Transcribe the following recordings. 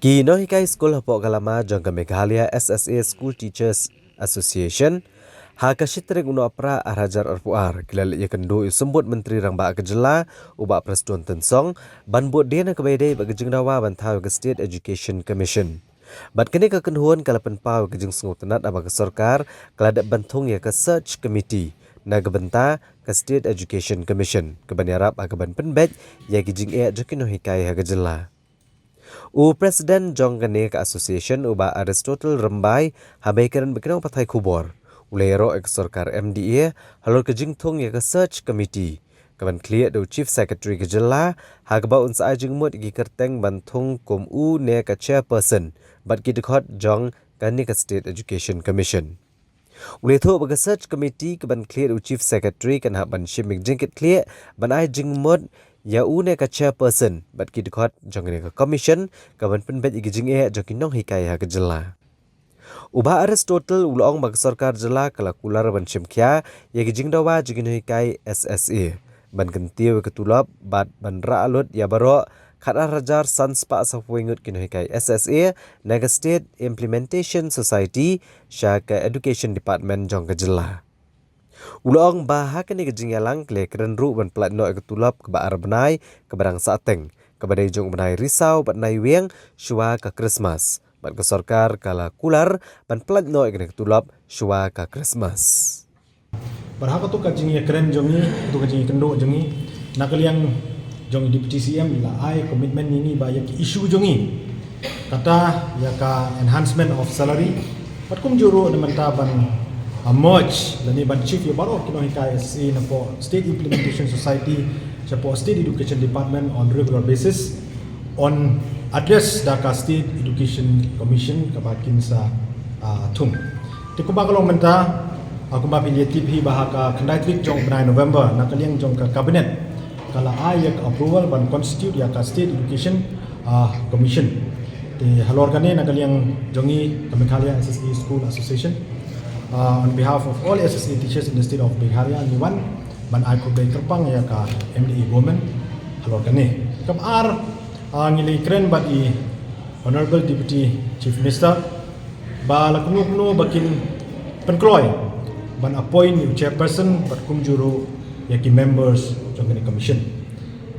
Kino hikai skul hapok kalama jangka Meghalaya SSA School Teachers Association haka shitrek uno apra arhajar arpuar kilal ia kendo sembut menteri rangba kejela ubak Presiden Tensong ban buat dia nak kebaidai bagi jengdawa bantau ke State Education Commission. Bat kini ke kenhuan kalapan pau ke jeng sengut tenat abak ke sorkar keladak bantung ya ke Search Committee na gebenta ke State Education Commission kebanyarak agaban penbet ya ke jeng ia jokino hikai haka jela. Presiden Jong Gane ke Association uba Aristotle Rembai habaikan berkenau patai kubor. Ulero ek sorkar MDA halor ke jingtung ya ke Search Committee. Kaban clear do Chief Secretary ke jela hagba unsa ajeng mut gi kerteng bantung kum ne ke chairperson bat ki dekot Jong Gane ke State Education Commission. Uleto bagi Search Committee kaban clear do Chief Secretary kan hak ban shimik jingkit clear ban ajeng mut ya une ka chairperson bat ki dekot jong ne ka commission kaban penbet igi jing e jokin nong hikai ha kejela uba Aristotle ulong bag sarkar jela kala kular ban chimkhya ya gi jing dawa jogin hikai SSA ban kentiu ketulap bat ban ra alut ya baro khara rajar sanspa safwingut kin hikai SSA naga State Implementation Society sha ka Education Department jong kejela Ulong bahak ni kejingyalang kle keren ru ban plat no ketulap ke baar benai ke barang sateng ke badai jong benai risau bat nai weng shua ke Christmas ban ke sorkar kala kular ban plat no ketulap shua ke Christmas. Berhak tu kajing keren jongi tu kajing kendo jongi nakaliang jongi deputy CM ila ai komitmen ini ba yak isu jongi kata ya ka enhancement of salary pat kum juru de mentaban merge dan ban chief ya baru kino hikai SSA na po State Implementation Society sa po State Education Department on regular basis on address da ka State Education Commission kabakin sa tung ti ko ba kalong menta aku ba pilih hi bahaka kendai trik jong 9 November nakaliang jong ka cabinet kala ayak approval ban constitute ya ka State Education Commission ti halor kane nakaliang jongi Meghalaya SSA School Association on behalf of all SSA teachers in the state of Meghalaya Niwan ban ai ko bay terpang ya ka MDA government halor kane kap ar ngili kren bat i honorable deputy chief minister ba laknu bakin penkloy ban appoint new chairperson bat kum juru ya ki members jong ni commission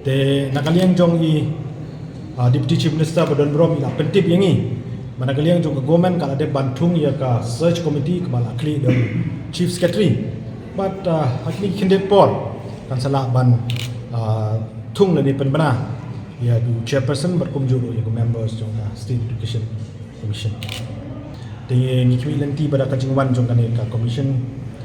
te nakaliang jong i deputy chief minister badon brom ila pentip yangi managaliang jong government kala de bantung ya ka search committee kebala kli de chief secretary but hakni kindet por kan sala ban tung ni penbana ya du chairperson berkum juru ya members jong State Education Commission de ni kimi lenti pada kajingwan jong kan ka commission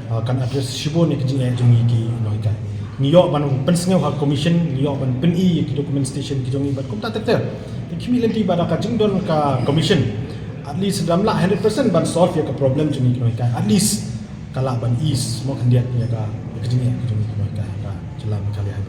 kan address shibo ni kajing jong ki noika ni yo ban pensengau ha commission ni yo ban peni ki document station ki jong bat kum ta ter kimi lenti pada kajing don ka commission at least dalam 100% ban solve ya ka problem jong ni noika at least kala ban is mo kan dia ya ka kajing jong ni noika ka jelam kali ha